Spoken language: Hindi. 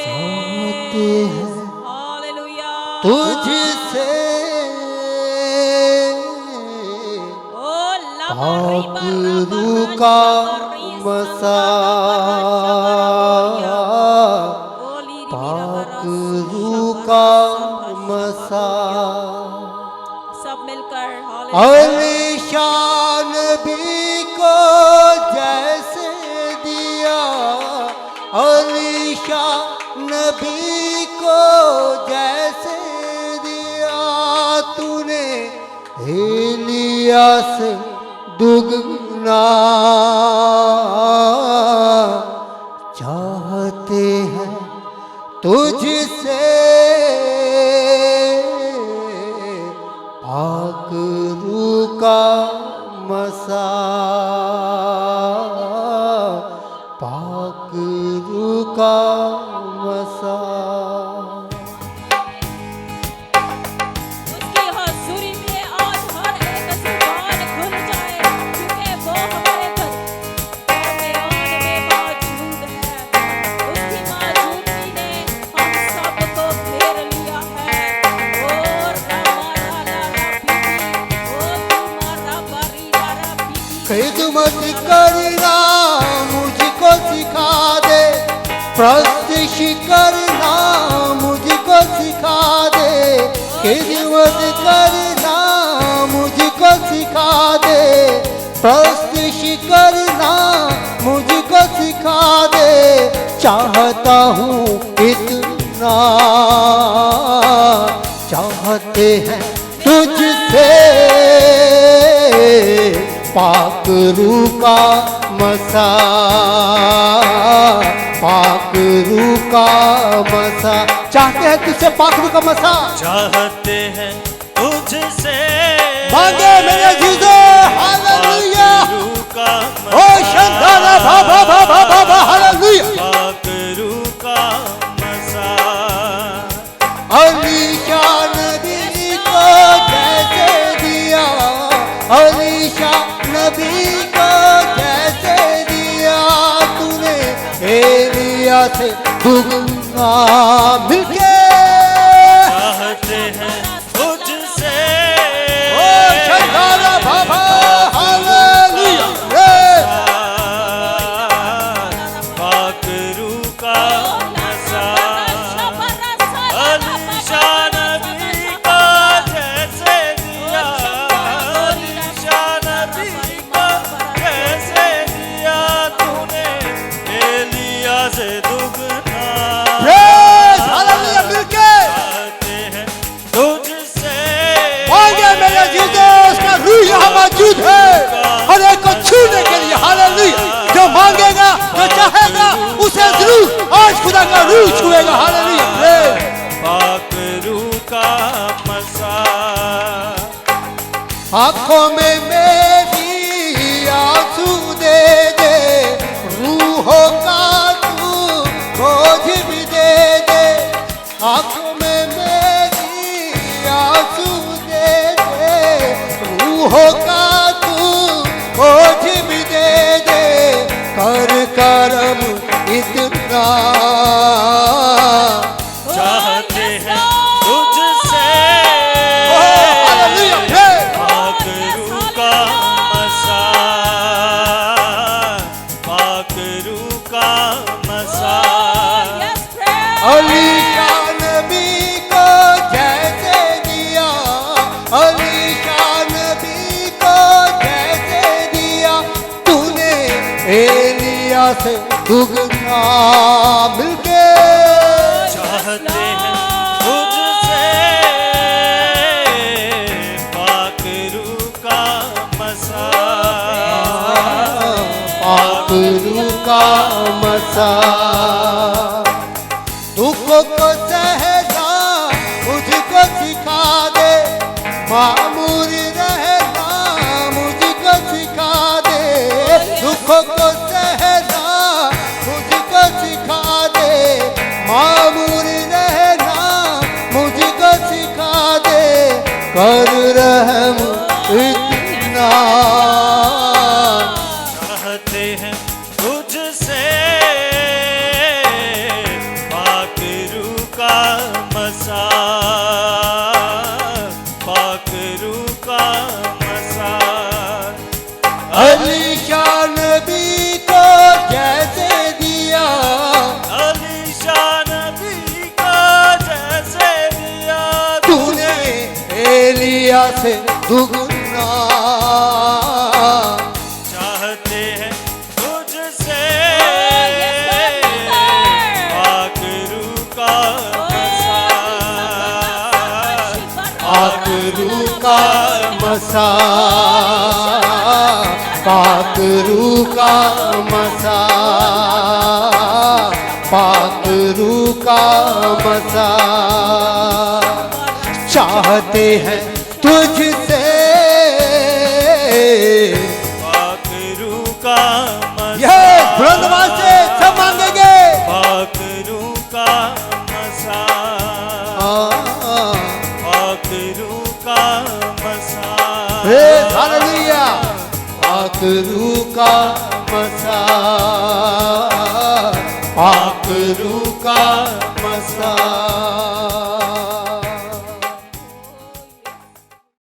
चाहते हैं Hallelujah. तुझसे पाकरू का मसा, पाकरू का मसा। सब मिलकर अलीशान नबी को जैसे दिया, अलीशान नबी को जैसे दिया तूने एलिया से दुगना। चाहते हैं तुझसे पाकरू का मसा, पाकरू का मसा। उसकी हज़ूरी में आज हर एक जुबान खुल जाए, क्योंकि वो हमारे दरमियान में मौजूद है। उसकी मौजूदगी ने हम सबको घेर लिया है। ओ रब्बा रब्बी, ओ तुम्हारा बरी रब्बी। खिदमत करना मुझको सिखा दे, प्रस्तुत करना मुझको सिखा दे, खिदमत करना मुझको सिखा दे, प्रस्तुत करना मुझको सिखा दे। चाहता हूँ इतना, चाहते हैं तुझसे पाकरू का मसा, पाकरू का मसा। चाहते हैं तुझसे पाकरू का मसा, चाहते हैं तुझसे मांगे मेरे जीजो। हालेलुया, पाकरू का ओ शंदाना बाबा बाबा बाबा, हालेलुया। पाकरू का मसा। अलीशान नबी को जैसे दिया, अलीशान नबी को जैसे दिया तूने एलिया से दुगना। मिलके चाहते हैं तुझसे ओ शंदाना बाबा, हालेलुया। पाकरू का मसा। अलीशान नबी को जैसे दिया, अलीशान नबी को जैसे दिया तूने एलिया से दुगना। Praise hallelujah. मिलके चाहते हैं तुझसे मांगे मेरे जीजो, उसका रूह यहाँ मौजूद है हर एक को छूने के लिए। हालेलुया। जो मांगेगा, जो चाहेगा, उसे जरूर आज खुदा का रूह छुएगा। हालेलुया। प्रेज। पाकरू का मसा। आंखों में मेरी आंसू दे दे, रूहों का तू बोझ भी दे दे। आंखों में मेरी आंसू दे दे, रूहों का तू बोझ भी दे दे। कर करम इतना, चाहते हैं तुझसे ओ हालेलुया। प्रेज। पाकरू का मसा। पाकरू का मसा। Yes, praise. अलीशान नबी को जैसे दिया, अलीशान नबी को जैसे दिया तूने एलिया से दुगना। मिलके चाहते हैं तुझसे पाकरू का मसा। पाकरू का मसा। दुख को सहना मुझको सिखा दे, मामूर रहना मुझको सिखा दे। दुख को सहना मुझको सिखा दे, मामूर रहना मुझको सिखा दे। कर रहम इतना, चाहते हैं तुझसे मसा पाकरू का मसा अलीशान नबी को जैसे दिया अलीशान नबी का जैसे दिया तूने एलिया से दुगुना चाहते हैं तुझसे पाकरू का मसा पाकरू का मसा पाकरू का मसा चाहते हैं तुझसे पाकरू का मसा ये बुलंदवाज से सब मांगेंगे पाकरू का मसा पाकरू का मसा हालेलुया पाकरू का मसा पाकरू का मसा